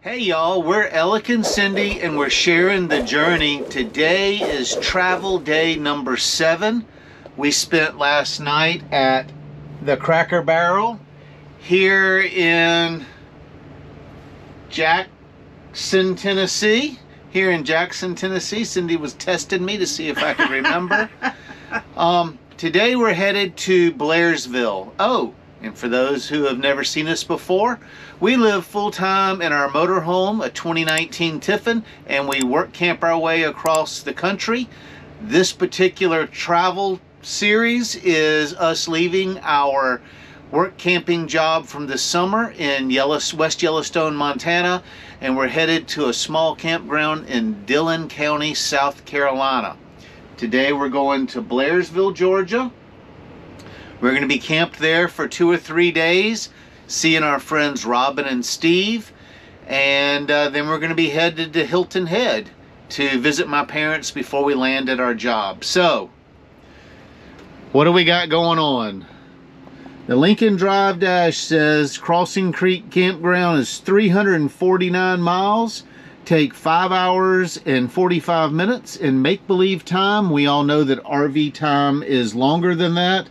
Hey y'all, we're Alec and Cindy and we're sharing the journey. Today is travel day number 7. We spent last night at the Cracker Barrel here in Jackson, Tennessee. Cindy was testing me to see if I could remember. Today we're headed to Blairsville. Oh, and for those who have never seen us before, we live full-time in our motorhome, a 2019 Tiffin, and we work camp our way across the country. This particular travel series is us leaving our work camping job from this summer in West Yellowstone, Montana, and we're headed to a small campground in Dillon County, South Carolina. Today we're going to Blairsville, Georgia. We're going to be camped there for 2 or 3 days, seeing our friends Robin and Steve, and then we're going to be headed to Hilton Head to visit my parents before we land at our job. So, what do we got going on? The Lincoln Drive Dash says Crossing Creek Campground is 349 miles. Take 5 hours and 45 minutes. In make-believe time, we all know that RV time is longer than that.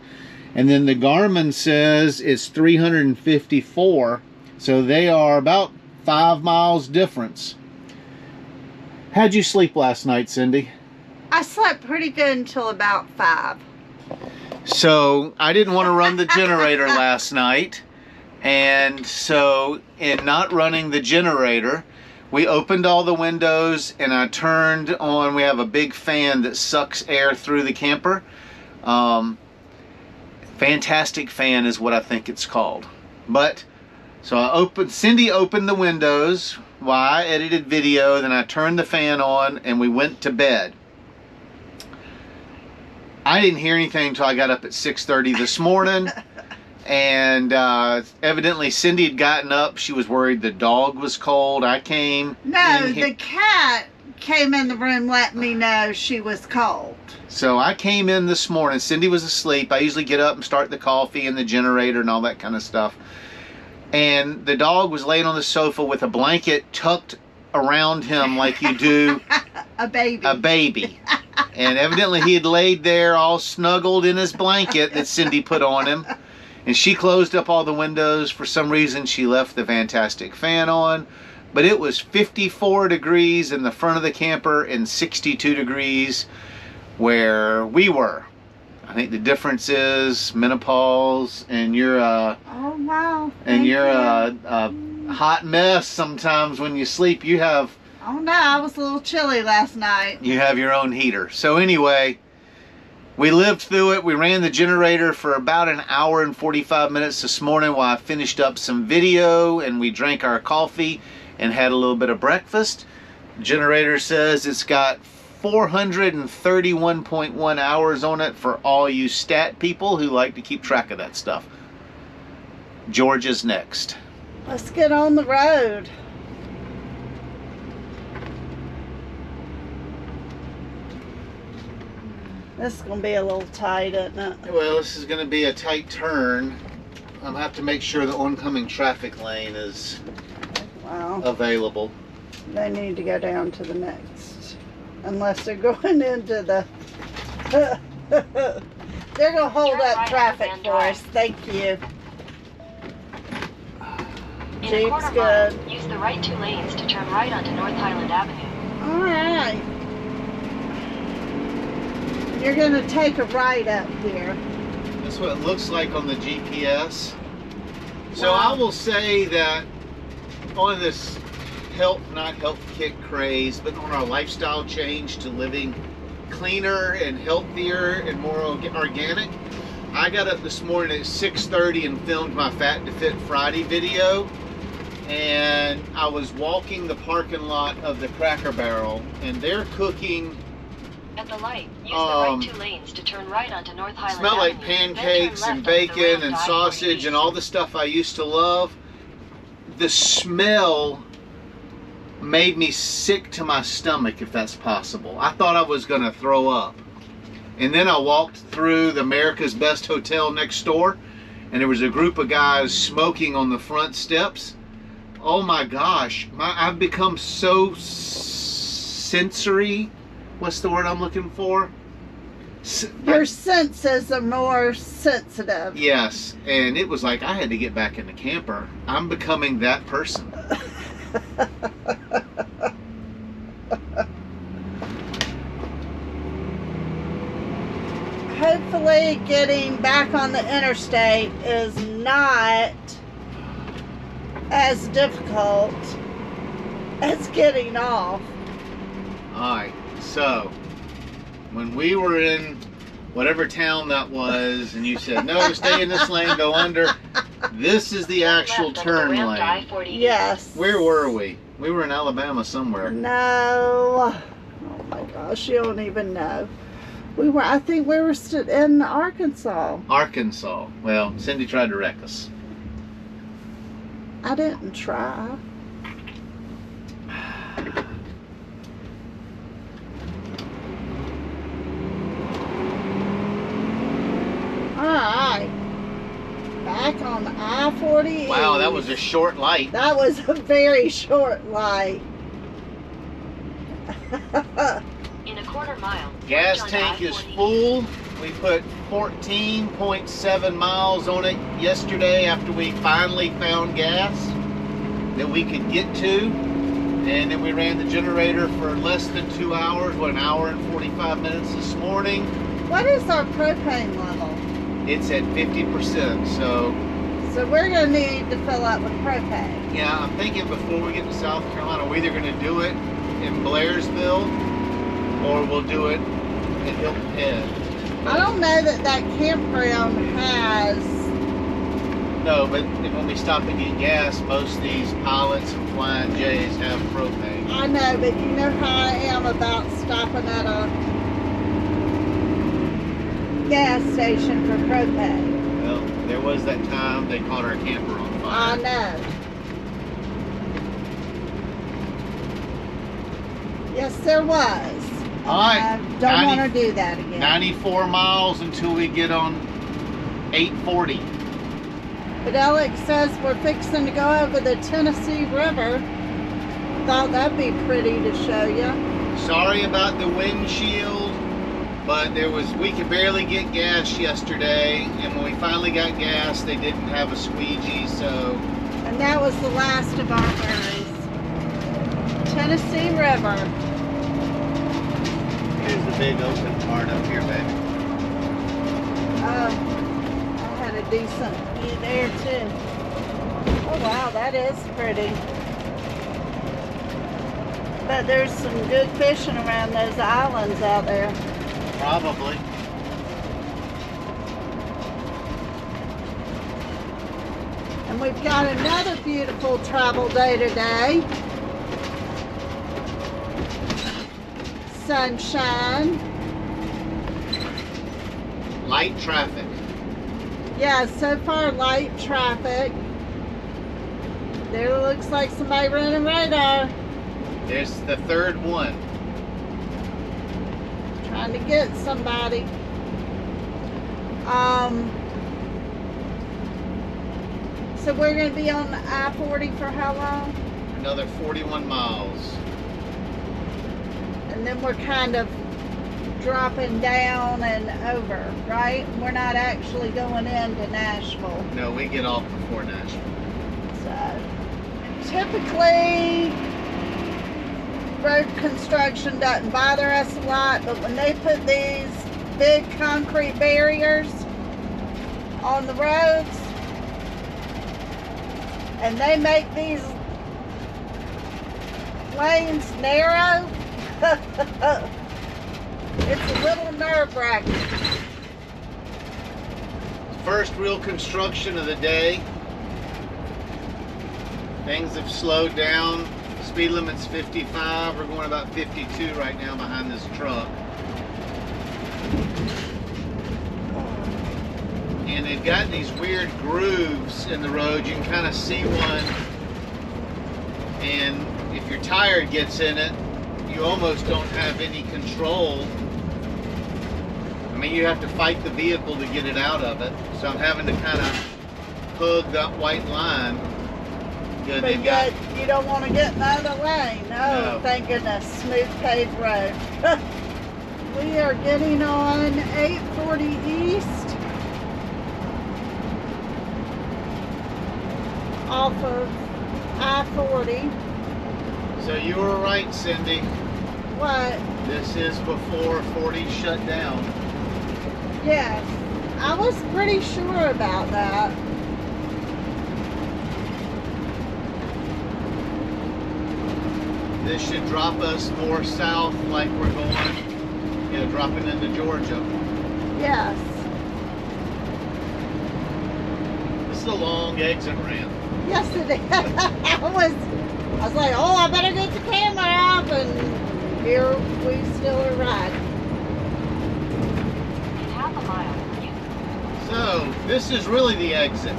And then the Garmin says it's 354, so they are about 5 miles difference. How'd you sleep last night, Cindy? I slept pretty good until about 5. So I didn't want to run the generator last night, and so in not running the generator, we opened all the windows and I turned on, we have a big fan that sucks air through the camper. Fantastic fan is what I think it's called. But so Cindy opened the windows while I edited video, then I turned the fan on and we went to bed. I didn't hear anything until I got up at 6:30 this morning, and evidently Cindy had gotten up. She was worried the dog was cold. I came. No, the cat came in the room letting me know she was cold. So I came in this morning. Cindy was asleep. I usually get up and start the coffee and the generator and all that kind of stuff. And the dog was laying on the sofa with a blanket tucked around him like you do a baby. A baby. And evidently he had laid there all snuggled in his blanket that Cindy put on him. And she closed up all the windows. For some reason she left the fantastic fan on. But it was 54 degrees in the front of the camper and 62 degrees where we were. I think the difference is menopause, and you're oh wow. And you're a hot mess sometimes when you sleep. You have, oh no, I was a little chilly last night. You have your own heater. So anyway, we lived through it. We ran the generator for about an hour and 45 minutes this morning while I finished up some video, and we drank our coffee and had a little bit of breakfast. The generator says it's got 431.1 hours on it for all you stat people who like to keep track of that stuff. Georgia's next. Let's get on the road. This is going to be a little tight, isn't it? Well, this is going to be a tight turn. I'm going to have to make sure the oncoming traffic lane is available. They need to go down to the next. Unless they're going into the... they're going to hold up traffic for us. Thank you. Jeep's good. Use the right 2 lanes to turn right onto North Highland Avenue. Alright. You're going to take a right up here. That's what it looks like on the GPS. So I will say that on this not health kick craze, but on our lifestyle change to living cleaner and healthier and more organic, I got up this morning at 6:30 and filmed my Fat to Fit Friday video, and I was walking the parking lot of the Cracker Barrel, and they're cooking. At the light, use the right 2 lanes to turn right onto North Highland Smell Avenue. like pancakes and bacon and sausage and all the stuff I used to love. The smell made me sick to my stomach, if that's possible. I thought I was going to throw up. And then I walked through the America's Best Hotel next door, and there was a group of guys smoking on the front steps. Oh my gosh, I've become so sensory. What's the word I'm looking for? Your senses are more sensitive. Yes, and it was like I had to get back in the camper. I'm becoming that person. Hopefully getting back on the interstate is not as difficult as getting off. Alright, so when we were in whatever town that was, and you said, no, stay in this lane, go under, this is the actual Left turn onto the lane. ramped I-40 Yes. Where were we? We were in Alabama somewhere. No. Oh my gosh, you don't even know. I think we were in Arkansas. Arkansas. Well, Cindy tried to wreck us. I didn't try. Alright. Back on I-40. Wow, that was a short light. That was a very short light. In a quarter mile. Gas turn tank is I-40. full. We put 14.7 miles on it yesterday after we finally found gas that we could get to. And then we ran the generator for less than 2 hours, an hour and 45 minutes this morning. What is our propane level? It's at 50%, so So we're going to need to fill up with propane. yeah, I'm thinking before we get to South Carolina, we're either going to do it in Blairsville or we'll do it in Hilton Head. I don't know that campground has. No, but when we stop and get gas, most of these Pilots and Flying J's have propane. I know, but you know how I am about stopping at a gas station for propane. Well, there was that time they caught our camper on I fire. know. Yes, there was. All right, I don't 90 want to do that again. 94 miles until we get on 840. But Alex says we're fixing to go over the Tennessee River. Thought that'd be pretty to show you. Sorry about the windshield, but we could barely get gas yesterday, and when we finally got gas, they didn't have a squeegee, so And that was the last of our worries. Tennessee River. here's the big open part up here, baby. I had a decent view there too. Oh wow, that is pretty. But there's some good fishing around those islands out there. Probably. And we've got another beautiful travel day today. Sunshine. Light traffic. Yeah, so far light traffic. There looks like somebody running radar. There's the third one. Trying to get somebody. So we're going to be on I-40 for how long? Another 41 miles. And then we're kind of dropping down and over, right? We're not actually going into Nashville. No, we get off before Nashville. So typically road construction doesn't bother us a lot, but when they put these big concrete barriers on the roads and they make these lanes narrow, it's a little nerve-wracking. First real construction of the day. Things have slowed down. Speed limit's 55. We're going about 52 right now behind this truck. And they've got these weird grooves in the road. You can kind of see one. And if your tire gets in it, you almost don't have any control. I mean, you have to fight the vehicle to get it out of it. So I'm having to kind of hug that white line. Good, But they've got. yet you don't want to get in the other lane. Oh, No. thank goodness, smooth paved road. We are getting on 840 East off of I-40. So you were right, Cindy. What? This is before 40 shut down. Yes, I was pretty sure about that. This should drop us more south, like we're going, dropping into Georgia. Yes. This is a long exit ramp. Yes, it is. I was like, oh, I better get the camera up, and here we still are riding. In half a mile, So, this is really the exit.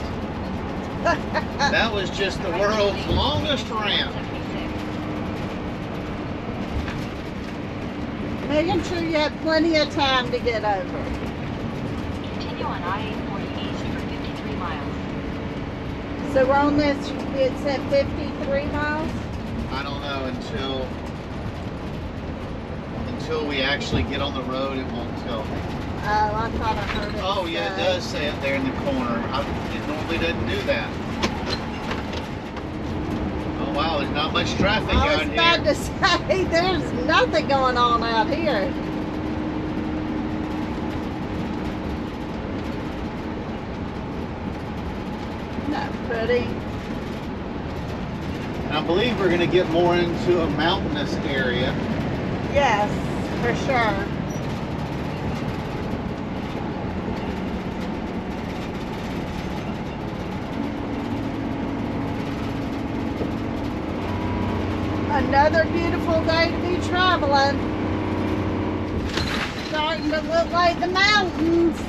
That was just the world's longest ramp. 76. Making sure you have plenty of time to get over. Continue on I-840 East for 53 miles. So we're on this, it's at 53 miles? I don't know until we actually get on the road, it won't tell me. Oh, I thought I heard it. Oh yeah, it does say it there in the corner. It normally doesn't do that. Oh wow, there's not much traffic I out was here. about to say, there's nothing going on out here. Isn't that pretty? And I believe we're going to get more into a mountainous area. Yes, for sure. Another beautiful day to be traveling. Starting to look like the mountains.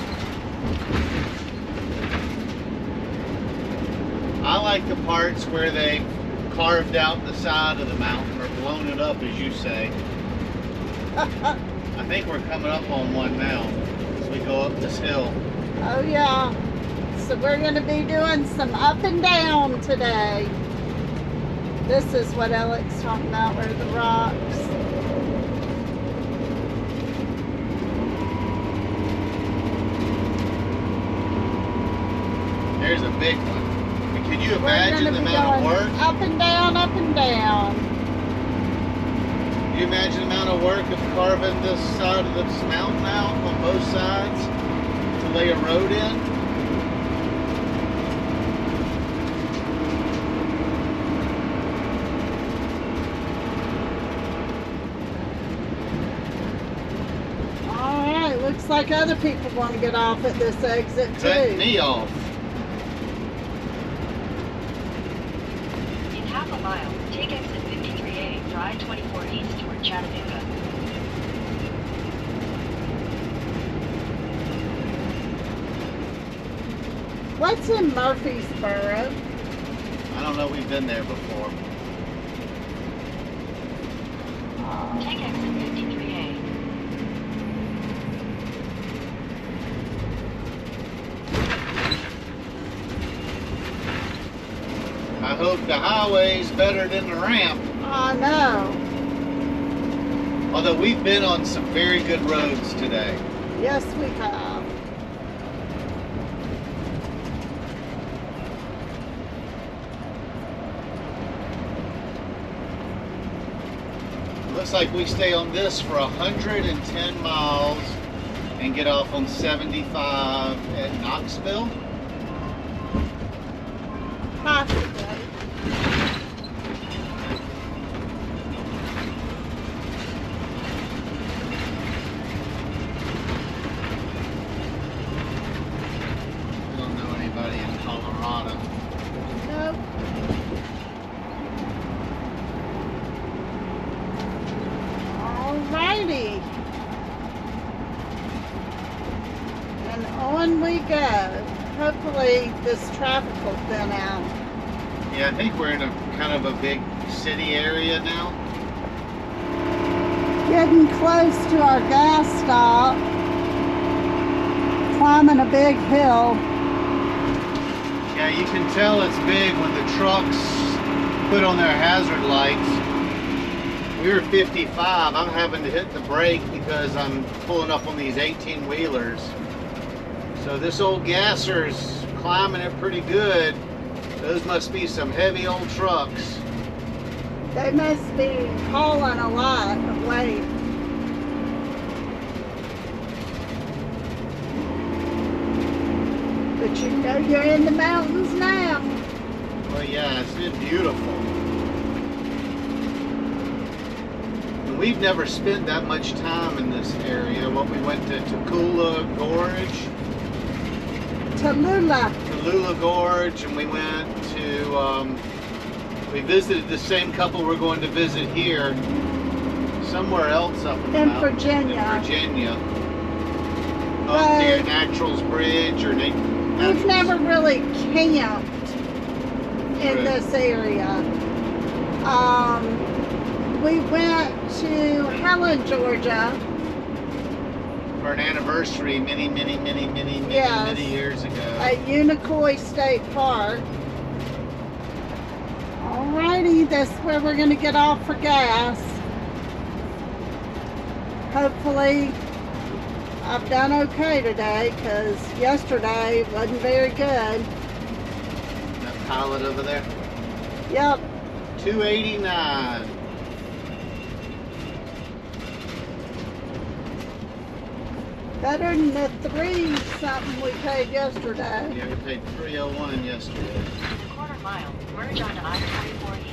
I like the parts where they carved out the side of the mountain or blown it up, as you say. I think we're coming up on one now as we go up this hill. Oh yeah. So we're going to be doing some up and down today. This is what Alec's talking about, where the rocks. There's a big one. And can you We're imagine gonna the be amount of going work? up and down, up and down. Can you imagine the amount of work of carving this side of this mountain out on both sides to lay a road in? Alright, looks like other people want to get off at this exit Cut too. me off. In half a mile, take exit 53A for I-24 East toward Chattanooga. What's in Murfreesboro? I don't know, we've been there before. Take exit 53A. I hope the highway's better than the ramp. I know. Although we've been on some very good roads today. Yes, we have. Looks like we stay on this for 110 miles and get off on 75 at Knoxville. Possibly. I don't know anybody in Colorado. Nope. Alrighty. And on we go. Hopefully this traffic will thin out. Yeah, I think we're in a kind of a big city area now. Getting close to our gas stop. Climbing a big hill. Yeah, you can tell it's big when the trucks put on their hazard lights. We were 55. I'm having to hit the brake because I'm pulling up on these 18-wheelers. So this old gasser's climbing it pretty good. Those must be some heavy old trucks. They must be hauling a lot of weight. But you know you're in the mountains now. Well, yeah, it's been beautiful. And we've never spent that much time in this area. Well, we went to Takula Gorge, Tallulah Gorge, and we went to, we visited the same couple we're going to visit here, somewhere else up in the In mountains. Virginia. In Virginia. Up But near Naturals Bridge or we've never really camped in this area. We went to Helen, Georgia. For an anniversary many Yes. years ago. At Unicoi State Park. Alrighty, that's where we're going to get off for gas. Hopefully I've done okay today because yesterday wasn't very good. That pilot over there. Yep, 289. better than the 3 something we paid yesterday. Yeah, we paid 301 yesterday. Quarter mile. Merge onto I-24 East.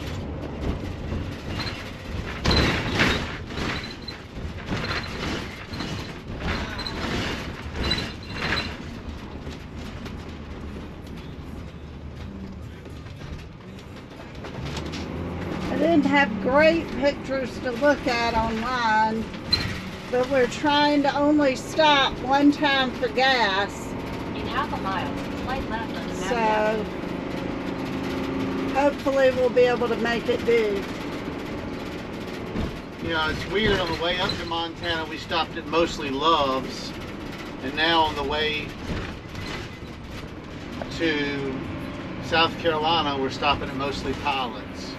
I didn't have great pictures to look at online, but we're trying to only stop one time for gas. In half a mile, slight left onto Mount So Avenue. hopefully we'll be able to make it do. You know, it's weird, on the way up to Montana, we stopped at mostly Love's. And now on the way to South Carolina, we're stopping at mostly Pilots.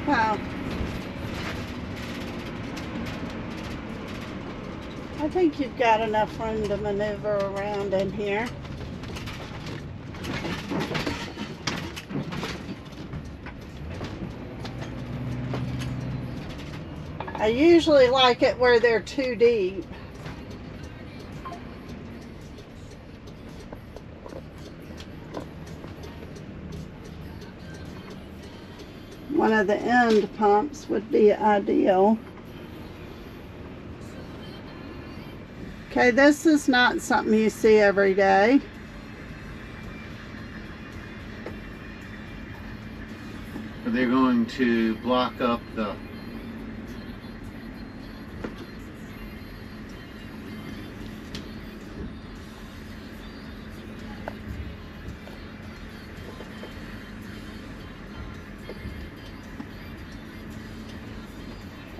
Wow. I think you've got enough room to maneuver around in here. I usually like it where they're too deep. One of the end pumps would be ideal. Okay, this is not something you see every day. They're going to block up the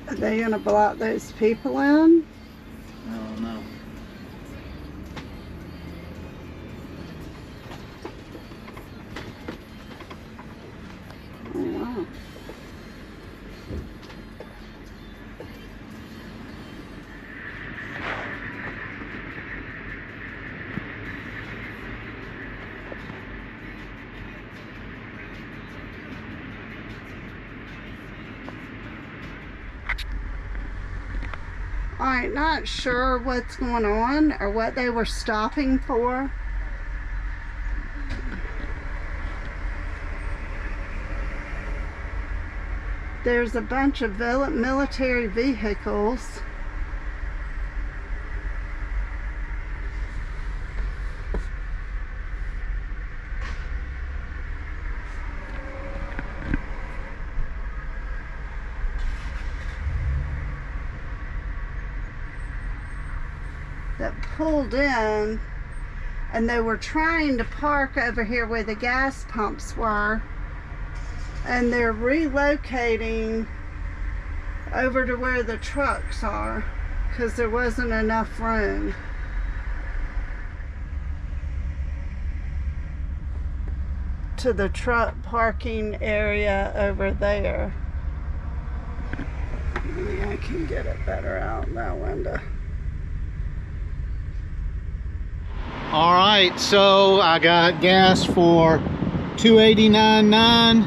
Are they gonna block those people in? I don't know. Oh, wow. Alright, not sure what's going on or what they were stopping for. There's a bunch of military vehicles. That pulled in, and they were trying to park over here where the gas pumps were, and they're relocating over to where the trucks are because there wasn't enough room. to the truck parking area over there. Maybe I can get it better out that window. All right, so I got gas for $2.89.9,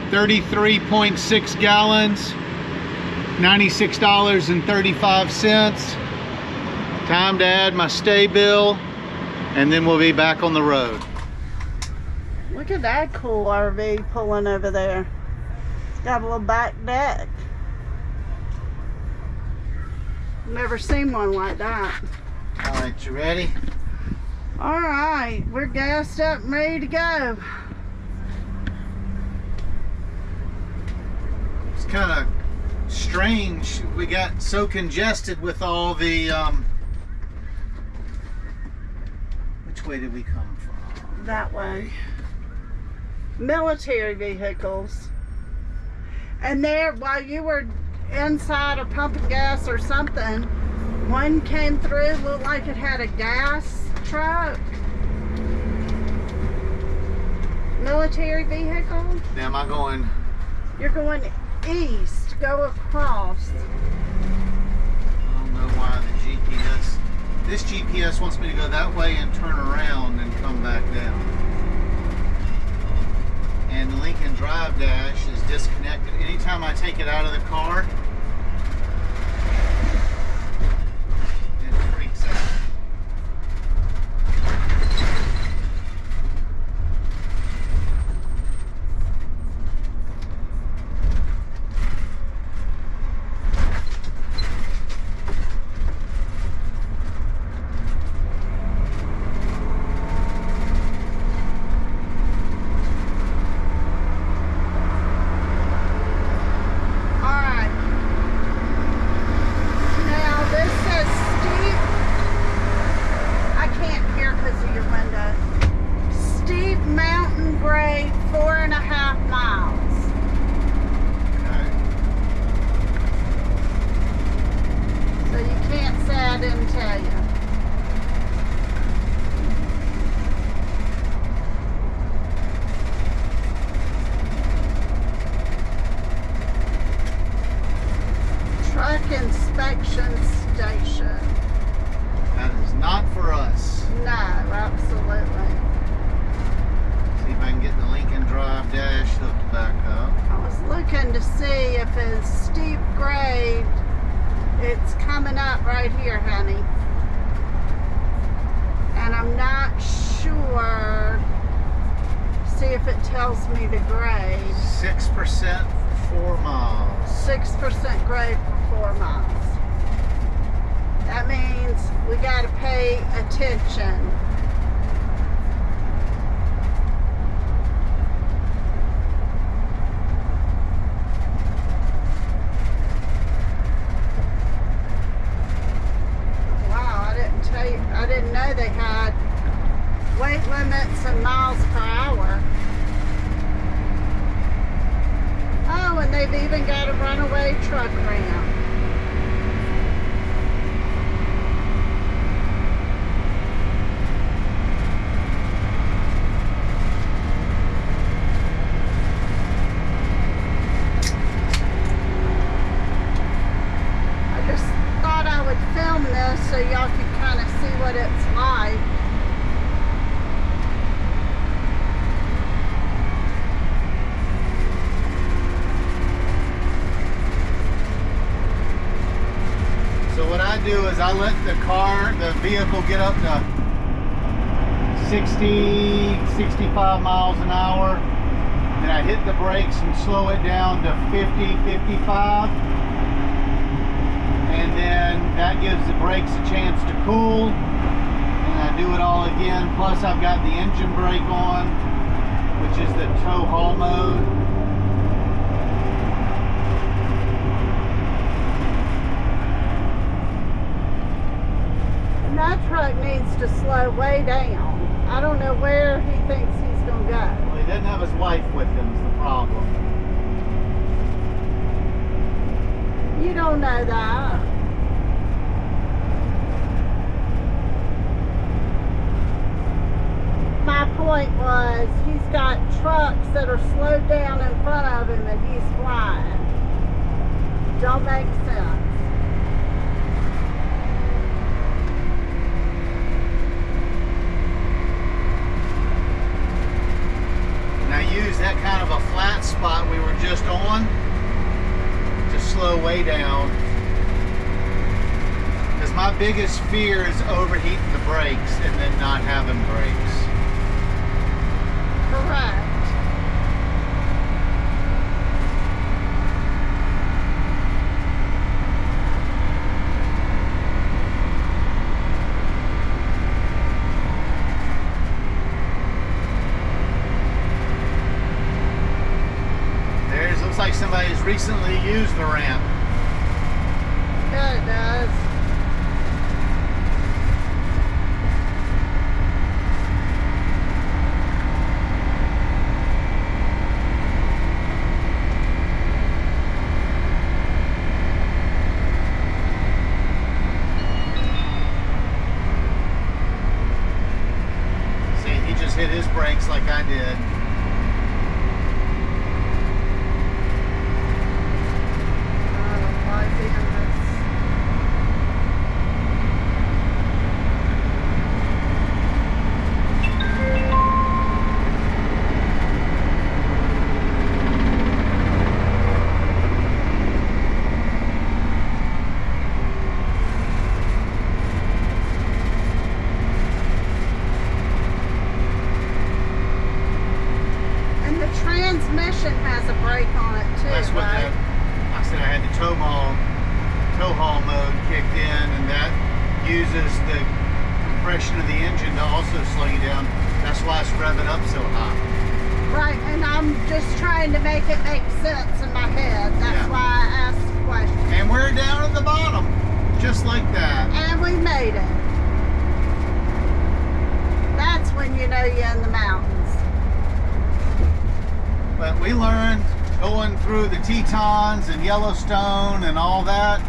33.6 gallons, $96.35. Time to add my stay bill, and then we'll be back on the road. Look at that cool RV pulling over there. It's got a little back deck. Never seen one like that. All right, you ready? All right, we're gassed up and ready to go. It's kind of strange. We got so congested with all the, which way did we come from? That way. Military vehicles. And there, while you were inside or pumping gas or something, one came through, looked like it had a gas truck. Military vehicle. Now, am I going? You're going east, go across. I don't know why the GPS. This GPS wants me to go that way and turn around and come back down. And the Lincoln Drive dash is disconnected. Anytime I take it out of the car, it freaks out. Inspection station. That is not for us. No, absolutely. See if I can get the Lincoln Drive dash hooked back up. I was looking to see if it's steep grade. It's coming up right here, honey. And I'm not sure. See if it tells me the grade. 6% for 4 miles. 6% grade for 4 miles. That means we got to pay attention. Wow, I didn't know they had weight limits and miles per hour. Oh, and they've even got a runaway truck ramp. I just thought I would film this so y'all could kind of see what it's like. So what I do is I let the vehicle get up to 60, 65 miles an hour. Then I hit the brakes and slow it down to 50, 55. And then that gives the brakes a chance to cool. And I do it all again. Plus I've got the engine brake on, which is the tow haul mode. That truck needs to slow way down. I don't know where he thinks he's going to go. Well, he doesn't have his wife with him is the problem. You don't know that. My point was he's got trucks that are slowed down in front of him and he's flying. Don't make sense. And I use that kind of a flat spot we were just on to slow way down. Because my biggest fear is overheating the brakes and then not having brakes. Correct. Looks like somebody's recently used the ramp. Yeah, it does. See, he just hit his brakes like I did. Transmission has a brake on it too. That's what right? I said. I had the tow haul mode kicked in, and that uses the compression of the engine to also slow you down. That's why it's revving up so high. Right, and I'm just trying to make it make sense in my head. That's why I asked the question. And we're down at the bottom, just like that. And we made it. That's when you know you're in the mountains. But we learned going through the Tetons and Yellowstone and all that,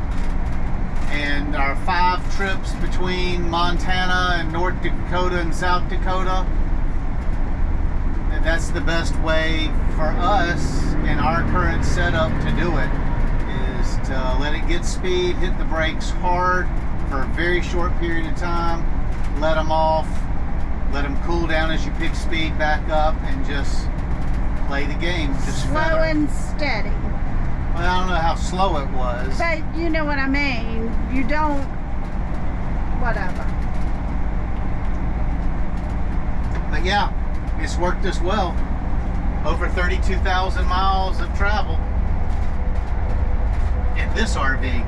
and our 5 trips between Montana and North Dakota and South Dakota, that's the best way for us in our current setup to do it, is to let it get speed, hit the brakes hard for a very short period of time, let them off, let them cool down as you pick speed back up, and just play the game. Just slow feather. And steady. Well, I don't know how slow it was. But you know what I mean. You don't, whatever. But yeah, it's worked us well. Over 32,000 miles of travel in this RV.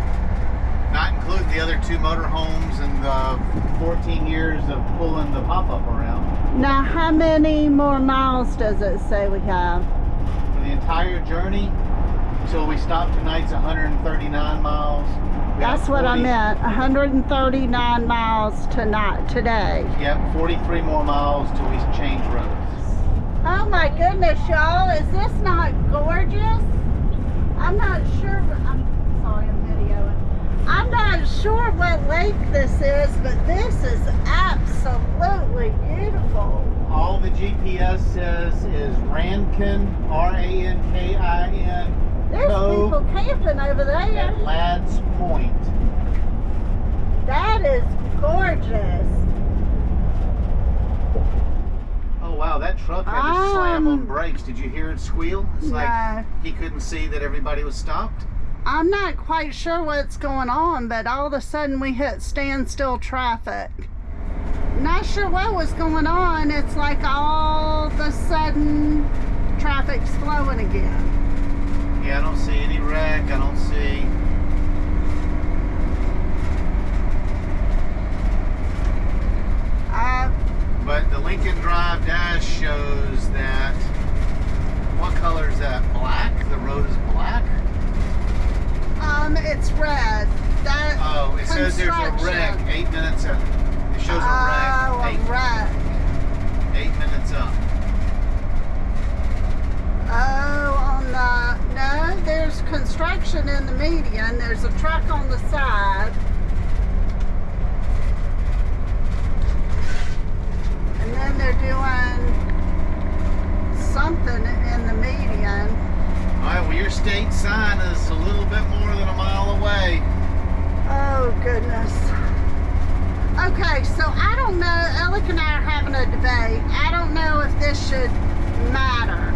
Not including the other 2 motorhomes and the 14 years of pulling the pop-up around. Now, how many more miles does it say we have? For the entire journey, till we stop tonight's 139 miles. That's what I meant. 139 miles today. Yep, 43 more miles till we change roads. Oh my goodness, y'all. Is this not gorgeous? I'm not sure. I'm sorry, I'm videoing. I'm not sure what lake this is, but this is absolutely beautiful. All the GPS says is Rankin, R-A-N-K-I-N. There's people camping over there. At Ladd's Point. That is gorgeous. Oh wow, that truck had to slam on brakes. Did you hear it squeal? It's like he couldn't see that everybody was stopped. I'm not quite sure what's going on, but all of a sudden we hit standstill traffic. Not sure what was going on. It's like all of a sudden traffic's flowing again. Yeah, I don't see any wreck. I don't see. But the Lincoln Drive dash shows that. What color is that? Black? The road is black? It's red. That oh, it says there's a wreck 8 minutes up. It shows a wreck. Oh, a wreck. 8 minutes up. Oh, on the, no, there's construction in the median. There's a truck on the side. And And then they're doing something in the median. All right, well, your state sign is a little bit more than a mile away. Oh, goodness. Okay, so I don't know. Alec and I are having a debate. I don't know if this should matter.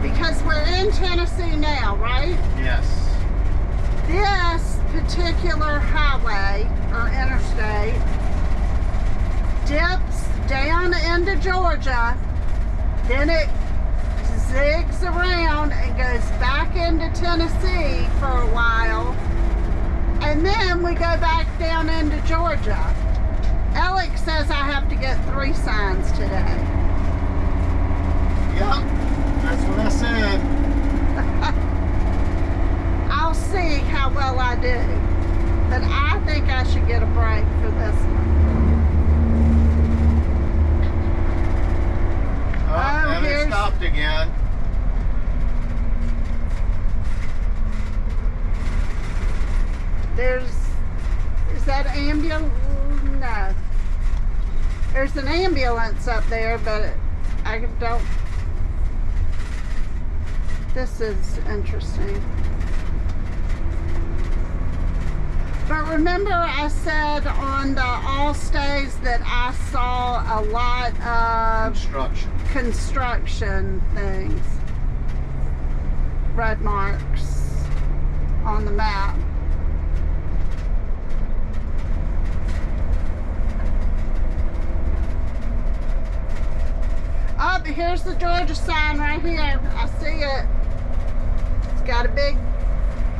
Because we're in Tennessee now, right? Yes. This particular highway or interstate dips down into Georgia, then it zigs around and goes back into Tennessee for a while, and then we go back down into Georgia. Alec says I have to get 3 signs today. Yep, that's what I said. I'll see how well I do, but I think I should get a break for this one. Oh, and it stopped again. Is that ambulance? No. There's an ambulance up there, but I don't. This is interesting. But remember I said on the all stays that I saw a lot of construction things. Red marks on the map. Oh, here's the Georgia sign right here. I see it. It's got a big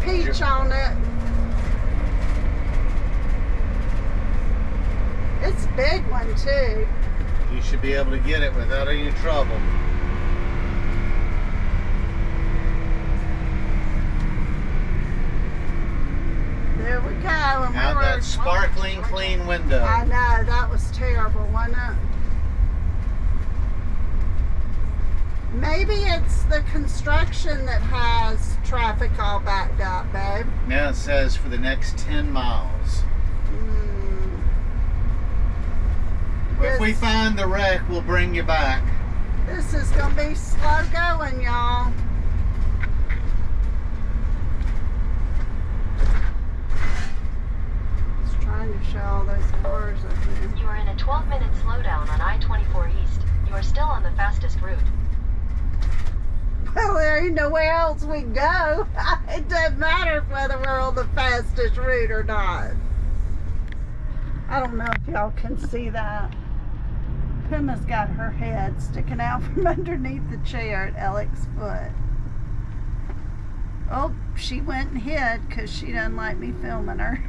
peach on it. It's a big one too. You should be able to get it without any trouble. There we go. And Now that sparkling clean window. I know, that was terrible, wasn't it? Maybe it's the construction that has traffic all backed up, babe. Now it says for the next 10 miles. If we find the wreck, we'll bring you back. This is going to be slow going, y'all. Just trying to show all those cars up there. You are in a 12-minute slowdown on I-24 East. You are still on the fastest route. Well, there ain't nowhere else we can go. It doesn't matter whether we're on the fastest route or not. I don't know if y'all can see that. Puma's got her head sticking out from underneath the chair at Alec's foot. Oh, she went and hid because she doesn't like me filming her.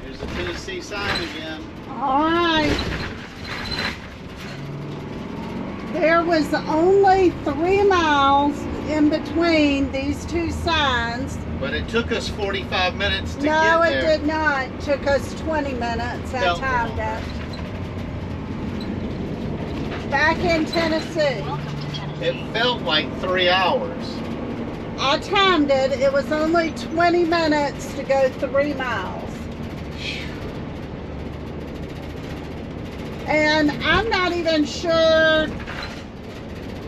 There's the Tennessee sign again. All right. There was only 3 miles in between these 2 signs. But it took us 45 minutes to get No, there. it did not. It took us 20 minutes. I timed it. Back in Tennessee. Welcome to Tennessee. It felt like 3 hours. I timed it. It was only 20 minutes to go 3 miles. And I'm not even sure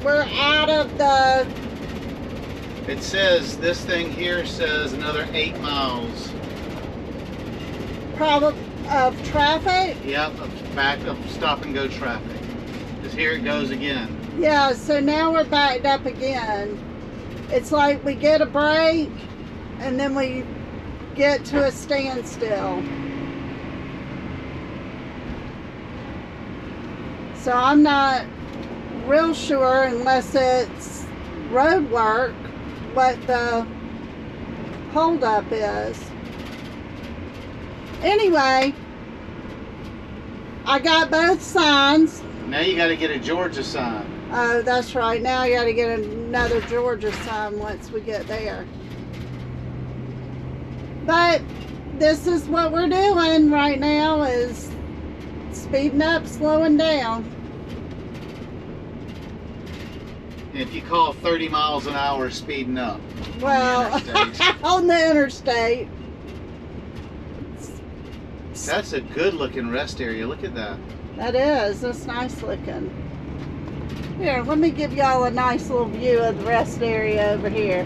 we're out of the... It says, this thing here says another 8 miles. Problem of traffic. Yep, back of stop and go traffic. Because here it goes again. Yeah, so now we're backed up again. It's like we get a break and then we get to a standstill. So I'm not real sure, unless it's road work, what the holdup is. Anyway, I got both signs. Now you got to get a Georgia sign. Oh, that's right. Now I got to get another Georgia sign once we get there. But this is what we're doing right now, is speeding up, slowing down. If you call 30 miles an hour speeding up. Well, On the interstate. on the interstate. That's a good looking rest area. Look at that. That is. That's nice looking. Here, let me give y'all a nice little view of the rest area over here.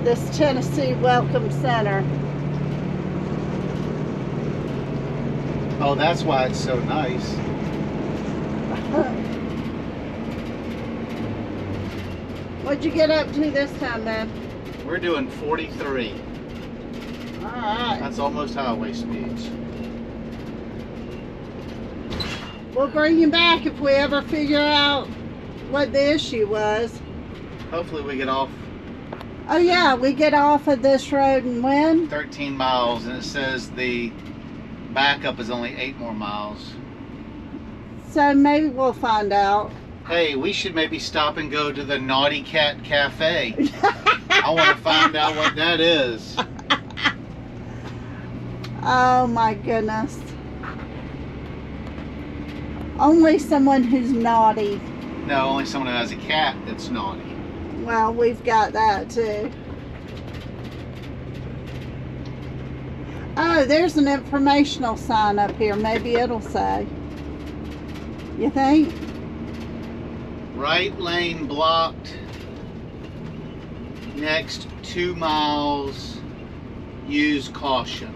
This Tennessee Welcome Center. Oh, that's why it's so nice. What'd you get up to this time, man? We're doing 43. Alright. That's almost highway speeds. We'll bring you back if we ever figure out what the issue was. Hopefully we get off Oh yeah, we get off of this road and when? 13 miles, and it says the backup is only 8 more miles. So maybe we'll find out. Hey, we should maybe stop and go to the Naughty Cat Cafe. I want to find out what that is. Oh my goodness. Only someone who's naughty. No, only someone who has a cat that's naughty. Well, we've got that too. Oh, there's an informational sign up here. Maybe it'll say. You think? Right lane blocked. Next 2 miles, use caution.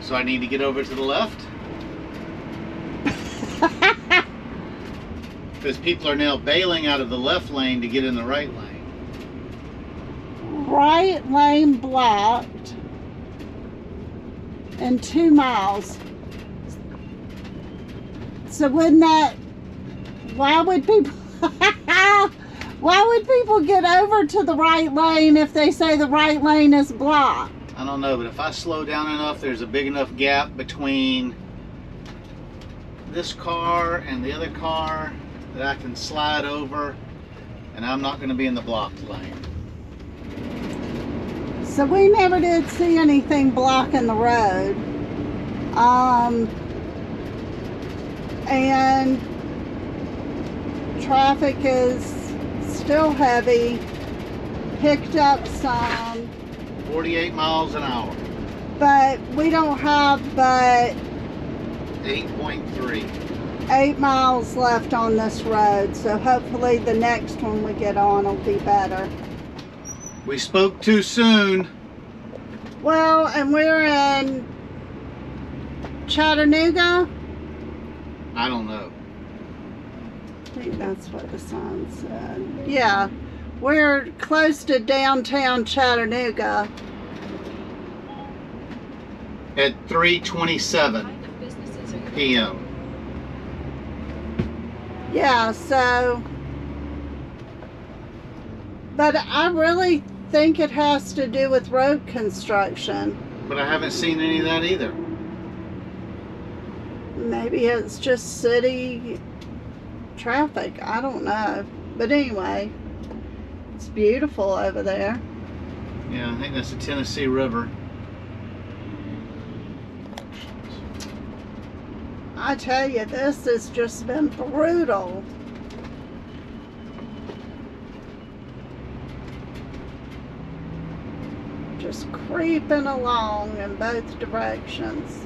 So I need to get over to the left? Because people are now bailing out of the left lane to get in the right lane. Right lane blocked and 2 miles. So wouldn't that, why would people get over to the right lane if they say the right lane is blocked? I don't know, but if I slow down enough, there's a big enough gap between this car and the other car that I can slide over, and I'm not going to be in the blocked lane. So we never did see anything blocking the road. And traffic is still heavy, picked up some, 48 miles an hour, but we don't have but 8.3. 8 miles left on this road, so hopefully the next one we get on will be better. We spoke too soon. Well, and we're in Chattanooga. I don't know. I think that's what the sign said. Yeah, we're close to downtown Chattanooga. At 3:27 p.m. Yeah, so, but I really think it has to do with road construction. But I haven't seen any of that either. Maybe it's just city traffic. I don't know. But anyway, it's beautiful over there. Yeah, I think that's the Tennessee River. I tell you, this has just been brutal. Just creeping along in both directions.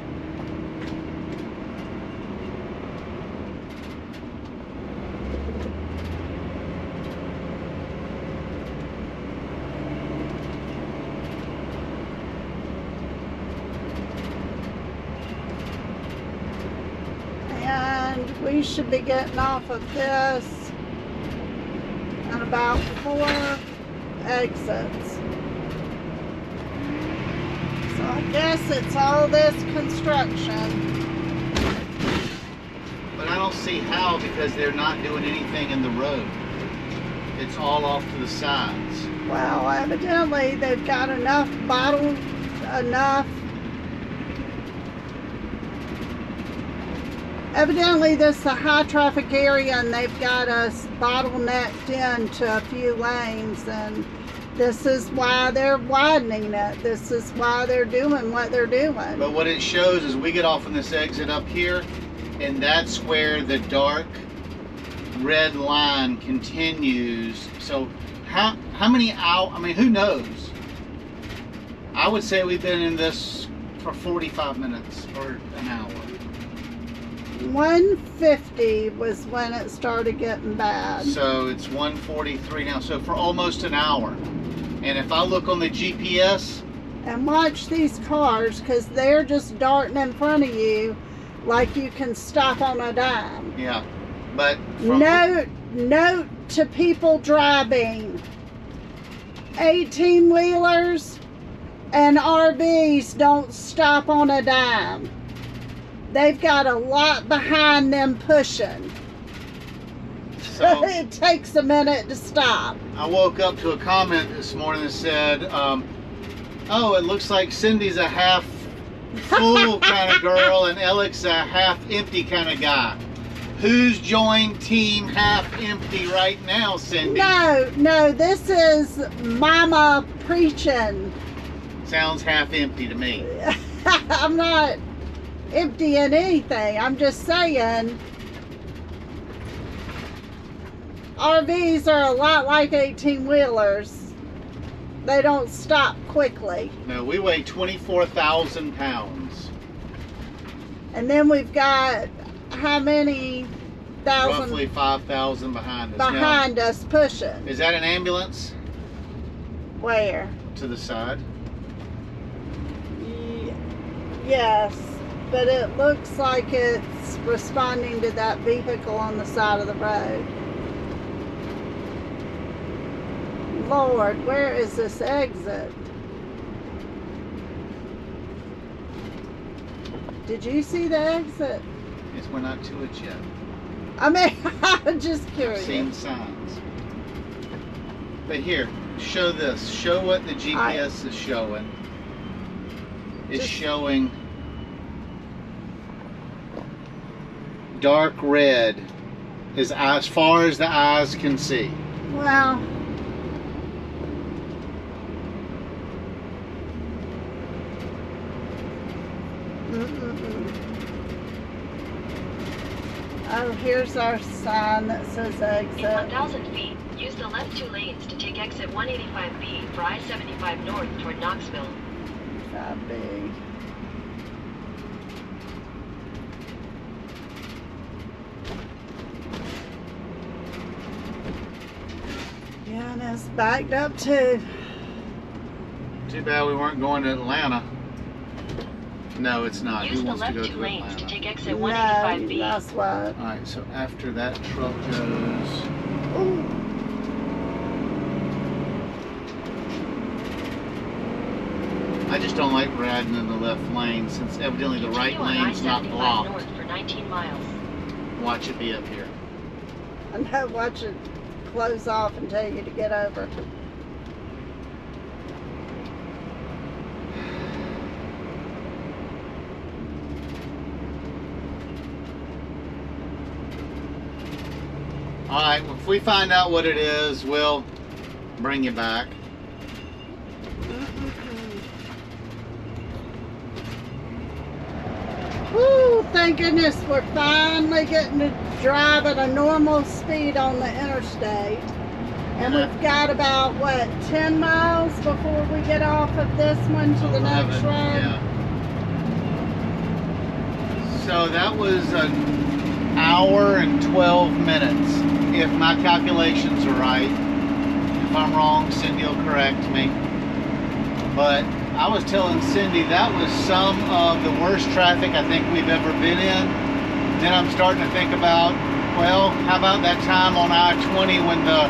And we should be getting off of this at about 4 exits. So I guess it's all this construction. But I don't see how, because they're not doing anything in the road. It's all off to the sides. Well, evidently they've got enough Evidently this is a high traffic area and they've got us bottlenecked into a few lanes, and this is why they're widening it. This is why they're doing what they're doing. But what it shows is we get off on this exit up here, and that's where the dark red line continues. So how many hours, I mean, who knows? I would say we've been in this for 45 minutes or an hour? 150 was when it started getting bad. So it's 1:43 now. So for almost an hour. And if I look on the GPS, And watch these cars, because they're just darting in front of you like you can stop on a dime. yeah. But from Note to people driving 18-wheelers and RVs don't stop on a dime. They've got a lot behind them pushing. so It takes a minute to stop. I woke up to a comment this morning that said, oh, it looks like Cindy's a half full kind of girl and Alec's a half empty kind of guy. Who's joined team half empty right now, Cindy? No, this is Mama preaching. Sounds half empty to me. I'm not emptying anything. I'm just saying RVs are a lot like 18-wheelers. They don't stop quickly. No, we weigh 24,000 pounds. And then we've got how many thousand Roughly 5,000 behind us. behind us pushing? Now, is that an ambulance? Where? To the side. Yes, but it looks like it's responding to that vehicle on the side of the road. Lord, where is this exit? Did you see the exit? Yes, we're not to it yet. I mean, I'm just I've curious. seen signs. But here, show this. Show what the GPS is showing. It's Just- showing dark red as far as the eyes can see. Well, oh, here's our sign that says In exit. 1,000 feet, use the left 2 lanes to take exit 185B for I-75 north toward Knoxville. 5B. Yeah, and it's backed up too. Too bad we weren't going to Atlanta. No, it's not. Use Who the wants to left go 2 to lanes Atlanta? to take exit No, 185B. that's what. All right, so after that truck goes, Ooh. I just don't like riding in the left lane since evidently the right Continue on lane's not I-75 blocked. north for 19 miles. Watch it be up here. I know, watch it close off and tell you to get over. All right, well, if we find out what it is, we'll bring you back. Woo, thank goodness we're finally getting to drive at a normal speed on the interstate. And we've got about, what, 10 miles before we get off of this one to the next 11, road? yeah. So that was an hour and 12 minutes, if my calculations are right. If I'm wrong, Cindy will correct me. But I was telling Cindy that was some of the worst traffic I think we've ever been in. Then I'm starting to think about, well, how about that time on I-20 when the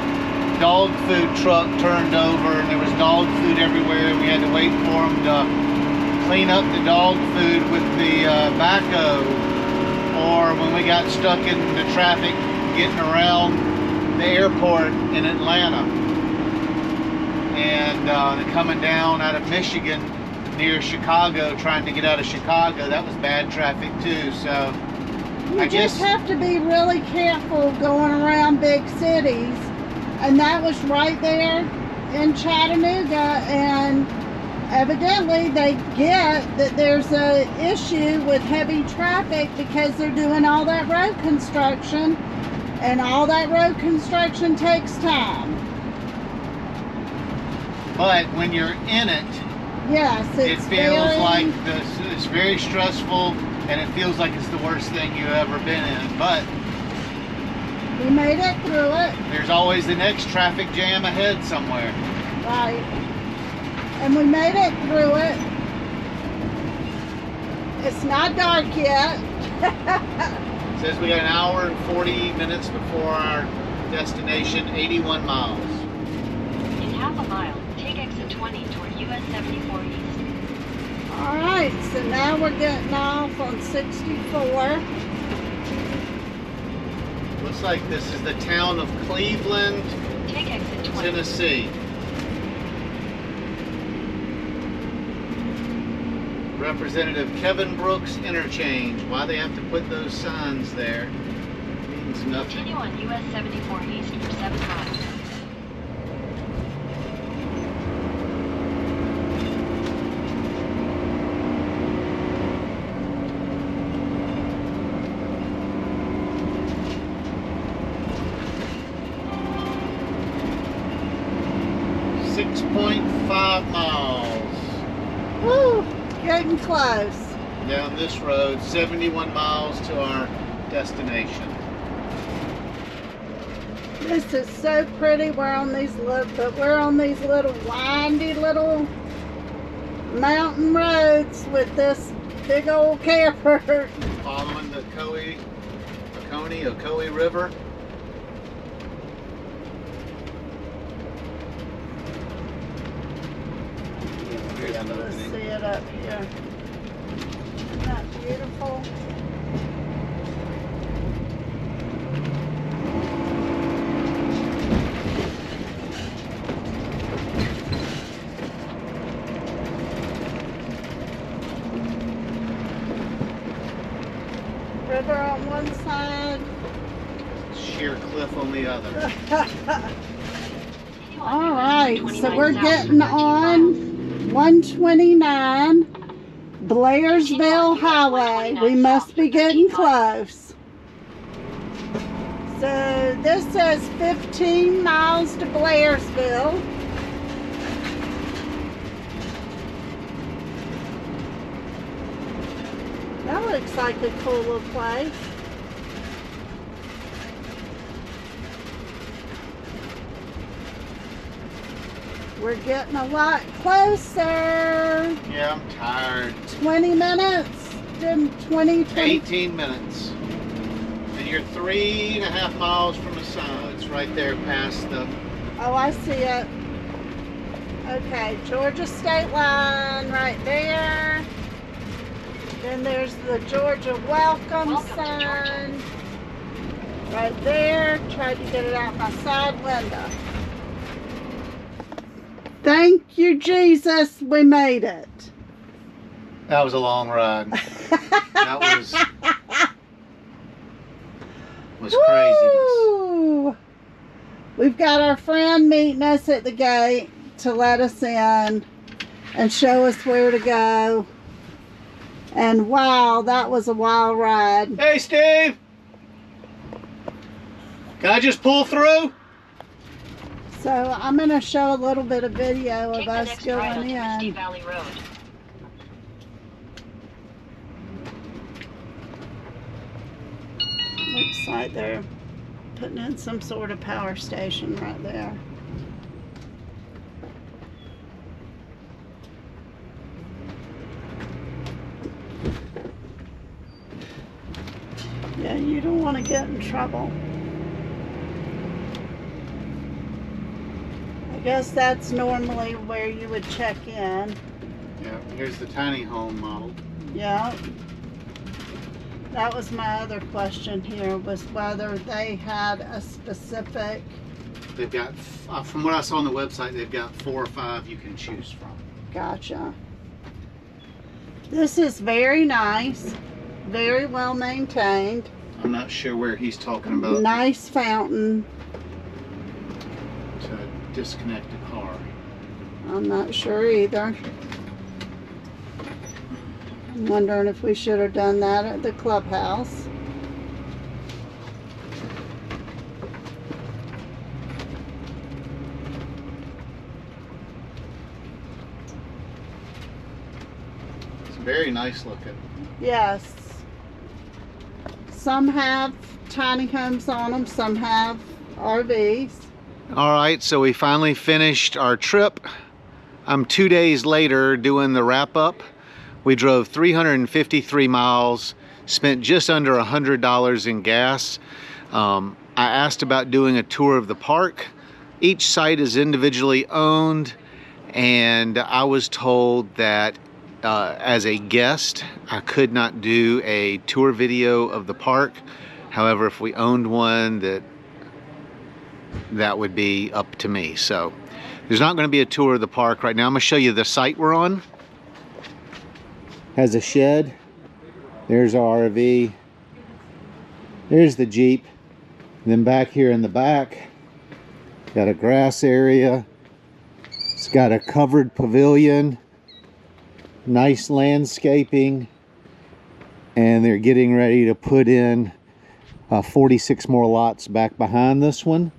dog food truck turned over and there was dog food everywhere and we had to wait for them to clean up the dog food with the backhoe, or when we got stuck in the traffic getting around the airport in Atlanta and coming down out of Michigan near Chicago, trying to get out of Chicago. That was bad traffic too. So You just have to be really careful going around big cities. And that was right there in Chattanooga, and evidently they get that there's a issue with heavy traffic because they're doing all that road construction, and all that road construction takes time. But when you're in it, Yes, It it's feels very, like it's very stressful, and it feels like it's the worst thing you've ever been in. But we made it through it, there's always the next traffic jam ahead somewhere. right? And we made it through it. It's not dark yet. It says we got an hour and 40 minutes before our destination, 81 miles. In half a mile, take exit 20 toward US 74 East. All right, so now we're getting off on 64. Looks like this is the town of Cleveland, Take exit 20. Tennessee. Representative Kevin Brooks Interchange. Why they have to put those signs there means nothing. Continue on US 74 East for 7 miles. .5 miles Woo, getting close. down this road, 71 miles to our destination. This is so pretty. We're on these little windy little mountain roads with this big old camper. Following the Ocoee River. Here's an Let's opening. see it up here. Isn't that beautiful? River on one side. Sheer cliff on the other. Continue on All US right, so 129 we're south getting for 13 on 129 Blairsville Highway. We must be getting close. So this says 15 miles to Blairsville. That looks like a cool little place. We're getting a lot closer. Yeah, I'm tired. 20 minutes. 20. 18 minutes. And you're 3.5 miles from the sun. It's right there past the. Oh, I see it. Okay, Georgia state line right there. Then there's the Georgia welcome Welcome to sign. Right there. Tried to get it out my side window. Thank you, Jesus. We made it. That was a long ride. That was craziness. Woo! We've got our friend meeting us at the gate to let us in and show us where to go. And wow, that was a wild ride. Hey, Steve! Can I just pull through? So I'm going to show a little bit of video Take of the us next right going onto Misty in. Valley Road. Looks like they're putting in some sort of power station right there. Yeah, you don't want to get in trouble. I guess that's normally where you would check in. Yeah, here's the tiny home model. Yeah. That was my other question here, was whether they had a specific. They've got, from what I saw on the website, they've got 4 or 5 you can choose from. Gotcha. This is very nice, very well maintained. I'm not sure where he's talking about Nice fountain. to disconnect the car. I'm not sure either. I'm wondering if we should have done that at the clubhouse. Very nice looking. Yes. Some have tiny homes on them, some have RVs. All right, so we finally finished our trip. I'm 2 days later doing the wrap up. We drove 353 miles, spent just under $100 in gas. I asked about doing a tour of the park. Each site is individually owned, and I was told that as a guest, I could not do a tour video of the park. However, if we owned one, that would be up to me. So there's not going to be a tour of the park right now. I'm going to show you the site we're on. Has a shed. There's our RV. There's the Jeep. And then back here in the back, got a grass area. It's got a covered pavilion. Nice landscaping. And they're getting ready to put in 46 more lots back behind this one.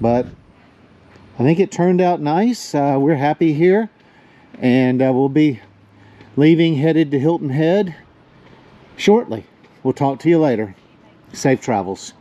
But I think it turned out nice. We're happy here. And we'll be leaving, headed to Hilton Head shortly. We'll talk to you later. Safe travels.